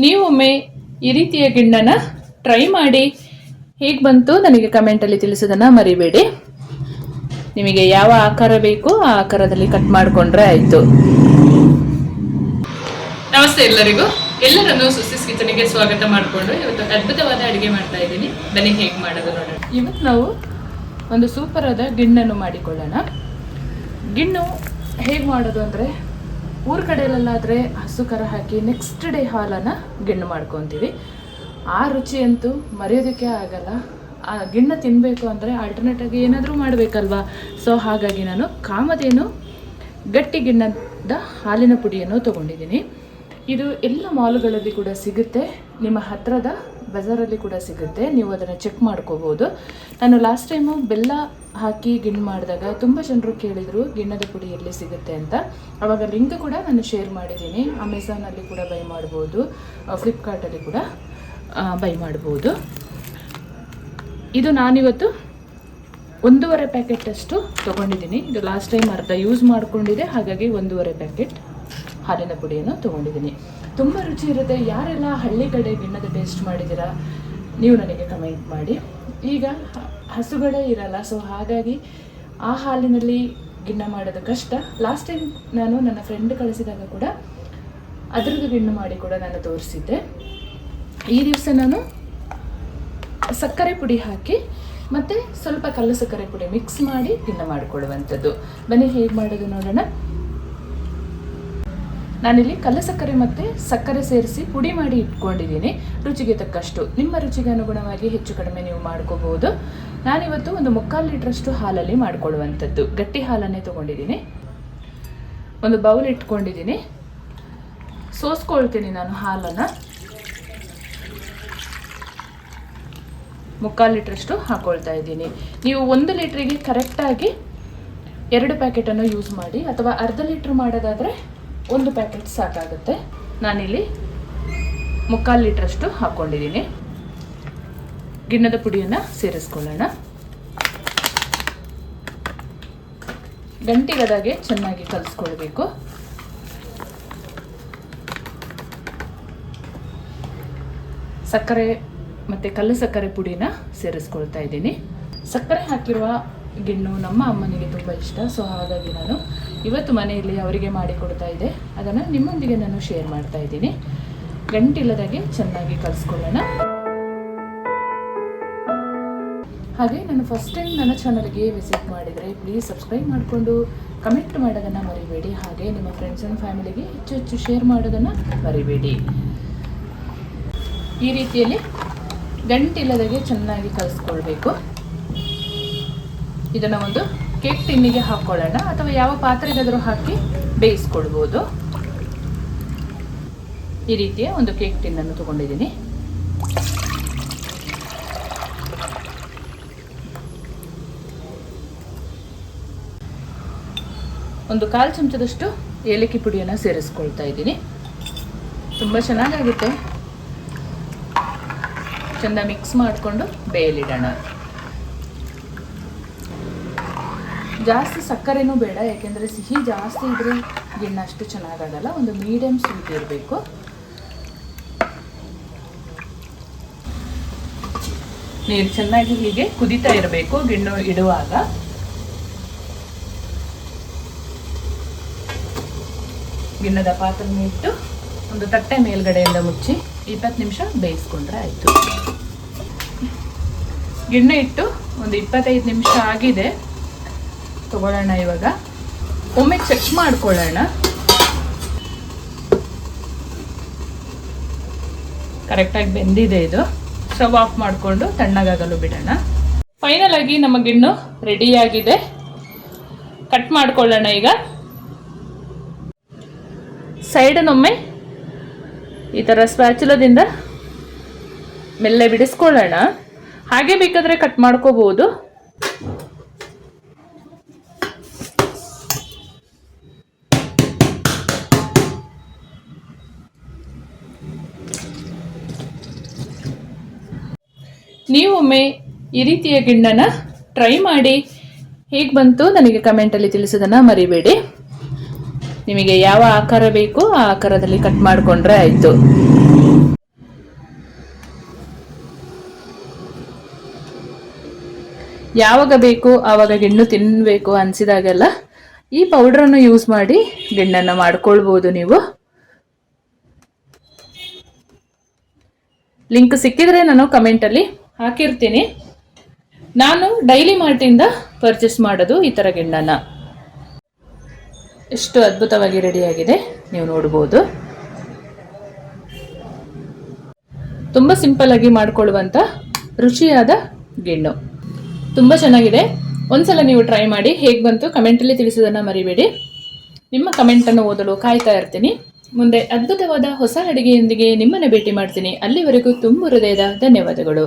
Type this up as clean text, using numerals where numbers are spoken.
ನೀವೊಮ್ಮೆ ಈ ರೀತಿಯ ಗಿಣ್ಣನ ಟ್ರೈ ಮಾಡಿ ಹೇಗೆ ಬಂತು ನನಗೆ ಕಮೆಂಟಲ್ಲಿ ತಿಳಿಸೋದನ್ನು ಮರಿಬೇಡಿ. ನಿಮಗೆ ಯಾವ ಆಕಾರ ಬೇಕು ಆ ಆಕಾರದಲ್ಲಿ ಕಟ್ ಮಾಡಿಕೊಂಡ್ರೆ ಆಯಿತು. ನಮಸ್ತೆ ಎಲ್ಲರನ್ನು ಸುಸ್ತಿಸ್ ಕಿಚನ್ಗೆ ಸ್ವಾಗತ ಮಾಡಿಕೊಂಡು ಇವತ್ತು ಅದ್ಭುತವಾದ ಅಡುಗೆ ಮಾಡ್ತಾ ಇದ್ದೀನಿ. ಬನ್ನಿ ಹೇಗೆ ಮಾಡೋದು ನೋಡೋಣ. ಇವತ್ತು ನಾವು ಒಂದು ಸೂಪರ್ ಆದ ಗಿಣ್ಣನ್ನು ಮಾಡಿಕೊಳ್ಳೋಣ. ಗಿಣ್ಣು ಹೇಗೆ ಮಾಡೋದು ಅಂದರೆ, ಊರ ಕಡೆಯಲ್ಲಾದರೆ ಹಸು ಕರ ಹಾಕಿ ನೆಕ್ಸ್ಟ್ ಡೇ ಹಾಲನ್ನು ಗಿಣ್ಣು ಮಾಡ್ಕೊತೀವಿ. ಆ ರುಚಿ ಅಂತೂ ಮರೆಯೋದಕ್ಕೆ ಆಗಲ್ಲ. ಆ ಗಿಣ್ಣ ತಿನ್ನಬೇಕು ಅಂದರೆ ಆಲ್ಟರ್ನೇಟಾಗಿ ಏನಾದರೂ ಮಾಡಬೇಕಲ್ವಾ. ಸೊ ಹಾಗಾಗಿ ನಾನು ಕಾಮಧೇನು ಗಟ್ಟಿ ಗಿಣ್ಣದ ಹಾಲಿನ ಪುಡಿಯನ್ನು ತೊಗೊಂಡಿದ್ದೀನಿ. ಇದು ಎಲ್ಲ ಮಾಲ್ಗಳಲ್ಲಿ ಕೂಡ ಸಿಗುತ್ತೆ, ನಿಮ್ಮ ಹತ್ತಿರದ ಬಜಾರಲ್ಲಿ ಕೂಡ ಸಿಗುತ್ತೆ. ನೀವು ಅದನ್ನು ಚೆಕ್ ಮಾಡ್ಕೋಬೋದು. ನಾನು ಲಾಸ್ಟ್ ಟೈಮು ಬೆಲ್ಲ ಹಾಕಿ ಗಿಣ್ಣು ಮಾಡಿದಾಗ ತುಂಬ ಜನರು ಕೇಳಿದರು ಗಿಣ್ಣದ ಪುಡಿ ಎಲ್ಲಿ ಸಿಗುತ್ತೆ ಅಂತ. ಆವಾಗ ಲಿಂಕ್ ಕೂಡ ನಾನು ಶೇರ್ ಮಾಡಿದ್ದೀನಿ. ಅಮೆಝಾನಲ್ಲಿ ಕೂಡ ಬೈ ಮಾಡ್ಬೋದು, ಫ್ಲಿಪ್ಕಾರ್ಟಲ್ಲಿ ಕೂಡ ಬೈ ಮಾಡ್ಬೋದು. ಇದು ನಾನಿವತ್ತು 1.5 ಪ್ಯಾಕೆಟಷ್ಟು ತೊಗೊಂಡಿದ್ದೀನಿ. ಇದು ಲಾಸ್ಟ್ ಟೈಮ್ ಅರ್ಧ ಯೂಸ್ ಮಾಡಿಕೊಂಡಿದೆ, ಹಾಗಾಗಿ 1.5 ಪ್ಯಾಕೆಟ್ ಹಾಲಿನ ಪುಡಿಯನ್ನು ತೊಗೊಂಡಿದ್ದೀನಿ. ತುಂಬ ರುಚಿ ಇರುತ್ತೆ. ಯಾರೆಲ್ಲ ಹಳ್ಳಿ ಕಡೆ ಗಿಣ್ಣದ ಟೇಸ್ಟ್ ಮಾಡಿದ್ದೀರಾ ನೀವು ನನಗೆ ಕಮೆಂಟ್ ಮಾಡಿ. ಈಗ ಹಸುಗಳೇ ಇರಲ್ಲ, ಸೊ ಹಾಗಾಗಿ ಆ ಹಾಲಿನಲ್ಲಿ ಗಿಣ್ಣ ಮಾಡೋದು ಕಷ್ಟ. ಲಾಸ್ಟ್ ಟೈಮ್ ನಾನು ನನ್ನ ಫ್ರೆಂಡ್ ಕಳಿಸಿದಾಗ ಕೂಡ ಅದರದ್ದು ಗಿಣ್ಣು ಮಾಡಿ ಕೂಡ ನಾನು ತೋರಿಸಿದ್ದೆ. ಈ ದಿವಸ ನಾನು ಸಕ್ಕರೆ ಪುಡಿ ಹಾಕಿ ಮತ್ತು ಸ್ವಲ್ಪ ಕಲ್ಲು ಸಕ್ಕರೆ ಪುಡಿ ಮಿಕ್ಸ್ ಮಾಡಿ ಗಿಣ್ಣ ಮಾಡಿಕೊಳ್ಳುವಂಥದ್ದು. ಬನ್ನಿ ಹೇಗೆ ಮಾಡೋದು ನೋಡೋಣ. ನಾನಿಲ್ಲಿ ಕಲ್ಲು ಸಕ್ಕರೆ ಮತ್ತು ಸಕ್ಕರೆ ಸೇರಿಸಿ ಪುಡಿ ಮಾಡಿ ಇಟ್ಕೊಂಡಿದ್ದೀನಿ. ರುಚಿಗೆ ತಕ್ಕಷ್ಟು, ನಿಮ್ಮ ರುಚಿಗೆ ಅನುಗುಣವಾಗಿ ಹೆಚ್ಚು ಕಡಿಮೆ ನೀವು ಮಾಡ್ಕೋಬಹುದು. ನಾನಿವತ್ತು ಒಂದು 3/4 ಲೀಟ್ರಷ್ಟು ಹಾಲಲ್ಲಿ ಮಾಡಿಕೊಳ್ಳುವಂಥದ್ದು. ಗಟ್ಟಿ ಹಾಲನ್ನೇ ತೊಗೊಂಡಿದ್ದೀನಿ. ಒಂದು ಬೌಲ್ ಇಟ್ಕೊಂಡಿದ್ದೀನಿ. ಸೋಸ್ಕೊಳ್ತೀನಿ ನಾನು ಹಾಲನ್ನು. 3/4 ಲೀಟ್ರಷ್ಟು ಹಾಕ್ಕೊಳ್ತಾ ಇದ್ದೀನಿ. ನೀವು 1 ಲೀಟ್ರಿಗೆ ಕರೆಕ್ಟಾಗಿ 2 ಪ್ಯಾಕೆಟನ್ನು ಯೂಸ್ ಮಾಡಿ, ಅಥವಾ ಅರ್ಧ ಲೀಟ್ರ್ ಮಾಡೋದಾದರೆ 1 ಪ್ಯಾಕೆಟ್ ಸಾಕಾಗುತ್ತೆ. ನಾನಿಲ್ಲಿ 3/4 ಲೀಟ್ರಷ್ಟು ಹಾಕ್ಕೊಂಡಿದ್ದೀನಿ. ಗಿಣ್ಣದ ಪುಡಿಯನ್ನು ಸೇರಿಸ್ಕೊಳ್ಳೋಣ. ಗಂಟಿಗದಾಗೆ ಚೆನ್ನಾಗಿ ಕಲಿಸ್ಕೊಳ್ಬೇಕು. ಸಕ್ಕರೆ ಮತ್ತು ಕಲ್ಲು ಸಕ್ಕರೆ ಪುಡಿನ ಸೇರಿಸ್ಕೊಳ್ತಾ ಇದ್ದೀನಿ. ಸಕ್ಕರೆ ಹಾಕಿರುವ ಗಿಣ್ಣು ನಮ್ಮ ಅಮ್ಮನಿಗೆ ತುಂಬ ಇಷ್ಟ. ಸೊ ಹಾಗಾಗಿ ನಾನು ಇವತ್ತು ಮನೆಯಲ್ಲಿ ಅವರಿಗೆ ಮಾಡಿಕೊಡ್ತಾ ಇದ್ದೆ. ಅದನ್ನು ನಿಮ್ಮೊಂದಿಗೆ ನಾನು ಶೇರ್ ಮಾಡ್ತಾ ಇದ್ದೀನಿ. ಗಂಟಿಲ್ಲದಾಗೆ ಚೆನ್ನಾಗಿ ಕಲಿಸ್ಕೊಳ್ಳೋಣ. ಹಾಗೆ ನಾನು ಫಸ್ಟ್ ಟೈಮ್ ನನ್ನ ಚಾನಲ್ಗೆ ವಿಸಿಟ್ ಮಾಡಿದರೆ ಪ್ಲೀಸ್ ಸಬ್ಸ್ಕ್ರೈಬ್ ಮಾಡಿಕೊಂಡು ಕಮೆಂಟ್ ಮಾಡೋದನ್ನು ಮರಿಬೇಡಿ. ಹಾಗೆ ನಿಮ್ಮ ಫ್ರೆಂಡ್ಸ್ ಆ್ಯಂಡ್ ಫ್ಯಾಮಿಲಿಗೆ ಹೆಚ್ಚು ಶೇರ್ ಮಾಡೋದನ್ನು ಮರಿಬೇಡಿ. ಈ ರೀತಿಯಲ್ಲಿ ಗಂಟಿಲ್ಲದಾಗೆ ಚೆನ್ನಾಗಿ ಕಲಿಸ್ಕೊಳ್ಬೇಕು. ಇದನ್ನು ಒಂದು ಕೇಕ್ ಟಿನ್ನಿಗೆ ಹಾಕ್ಕೊಳ್ಳೋಣ, ಅಥವಾ ಯಾವ ಪಾತ್ರೆಗಾದರೂ ಹಾಕಿ ಬೇಯಿಸ್ಕೊಳ್ಬೋದು. ಈ ರೀತಿಯ ಒಂದು ಕೇಕ್ ಟಿನ್ನನ್ನು ತೊಗೊಂಡಿದ್ದೀನಿ. ಒಂದು 1/4 ಚಮಚದಷ್ಟು ಏಲಕ್ಕಿ ಪುಡಿಯನ್ನು ಸೇರಿಸ್ಕೊಳ್ತಾ ಇದ್ದೀನಿ. ತುಂಬ ಚೆನ್ನಾಗಾಗುತ್ತೆ. ಚೆಂದ ಮಿಕ್ಸ್ ಮಾಡಿಕೊಂಡು ಬೇಯಲಿಡೋಣ. ಜಾಸ್ತಿ ಸಕ್ಕರೆನೂ ಬೇಡ, ಯಾಕೆಂದರೆ ಸಿಹಿ ಜಾಸ್ತಿ ಇದ್ದರೆ ಗಿಣ್ಣ ಅಷ್ಟು ಚೆನ್ನಾಗಾಗಲ್ಲ. ಒಂದು ಮೀಡಿಯಮ್ ಸ್ವೀಟ್ ಇರಬೇಕು. ನೀರು ಚೆನ್ನಾಗಿ ಹೀಗೆ ಕುದೀತಾ ಇರಬೇಕು ಗಿಣ್ಣು ಇಡುವಾಗ. ಗಿಣ್ಣದ ಪಾತ್ರೆನ ಇಟ್ಟು ಒಂದು ತಟ್ಟೆ ಮೇಲ್ಗಡೆಯಿಂದ ಮುಚ್ಚಿ 20 ನಿಮಿಷ ಬೇಯಿಸ್ಕೊಂಡ್ರೆ ಆಯಿತು. ಗಿಣ್ಣೆ ಇಟ್ಟು ಒಂದು 25 ನಿಮಿಷ ಆಗಿದೆ. ತಗೊಳ್ಳೋಣ. ಇವಾಗ ಒಮ್ಮೆ ಚೆಕ್ ಮಾಡ್ಕೊಳ್ಳೋಣ. ಕರೆಕ್ಟಾಗಿ ಬೆಂದಿದೆ. ಇದು ಸ್ಟವ್ ಆಫ್ ಮಾಡಿಕೊಂಡು ತಣ್ಣಗಾಗಲು ಬಿಡೋಣ. ಫೈನಲ್ ಆಗಿ ನಮ್ಮ ಗಿಣ್ಣು ರೆಡಿಯಾಗಿದೆ. ಕಟ್ ಮಾಡ್ಕೊಳ್ಳೋಣ. ಈಗ ಸೈಡನ್ನೊಮ್ಮೆ ಈ ಥರ ಸ್ಪ್ಯಾಚುಲದಿಂದ ಮೆಲ್ಲೆ ಬಿಡಿಸ್ಕೊಳ್ಳೋಣ. ಹಾಗೆ ಬೇಕಾದರೆ ಕಟ್ ಮಾಡ್ಕೋಬೋದು. ನೀವೊಮ್ಮೆ ಈ ರೀತಿಯ ಗಿಣ್ಣನ ಟ್ರೈ ಮಾಡಿ ಹೇಗೆ ಬಂತು ನನಗೆ ಕಮೆಂಟಲ್ಲಿ ತಿಳಿಸೋದನ್ನು ಮರಿಬೇಡಿ. ನಿಮಗೆ ಯಾವ ಆಕಾರ ಬೇಕು ಆ ಆಕಾರದಲ್ಲಿ ಕಟ್ ಮಾಡಿಕೊಂಡ್ರೆ ಆಯಿತು. ಯಾವಾಗ ಬೇಕು ಆವಾಗ ಗಿಣ್ಣು ತಿನ್ನಬೇಕು ಅನಿಸಿದಾಗೆಲ್ಲ ಈ ಪೌಡ್ರನ್ನು ಯೂಸ್ ಮಾಡಿ ಗಿಣ್ಣನ್ನು ಮಾಡ್ಕೊಳ್ಬೋದು ನೀವು. ಲಿಂಕ್ ಸಿಕ್ಕಿದ್ರೆ ನಾನು ಕಮೆಂಟಲ್ಲಿ ಹಾಕಿರ್ತೀನಿ. ನಾನು ಡೈಲಿ ಮಾರ್ಟಿಂದ ಪರ್ಚೇಸ್ ಮಾಡೋದು ಈ ಥರ ಗಿಣ್ಣನ್ನು. ಎಷ್ಟು ಅದ್ಭುತವಾಗಿ ರೆಡಿಯಾಗಿದೆ ನೀವು ನೋಡ್ಬೋದು. ತುಂಬ ಸಿಂಪಲ್ ಆಗಿ ಮಾಡ್ಕೊಳ್ಳುವಂಥ ರುಚಿಯಾದ ಗಿಣ್ಣು ತುಂಬ ಚೆನ್ನಾಗಿದೆ. ಒಂದ್ಸಲ ನೀವು ಟ್ರೈ ಮಾಡಿ, ಹೇಗೆ ಬಂತು ಕಮೆಂಟಲ್ಲಿ ತಿಳಿಸೋದನ್ನು ಮರಿಬೇಡಿ. ನಿಮ್ಮ ಕಮೆಂಟನ್ನು ಓದಲು ಕಾಯ್ತಾ ಇರ್ತೀನಿ. ಮುಂದೆ ಅದ್ಭುತವಾದ ಹೊಸ ಅಡುಗೆಯೊಂದಿಗೆ ನಿಮ್ಮನ್ನು ಭೇಟಿ ಮಾಡ್ತೀನಿ. ಅಲ್ಲಿವರೆಗೂ ತುಂಬ ಹೃದಯದ ಧನ್ಯವಾದಗಳು.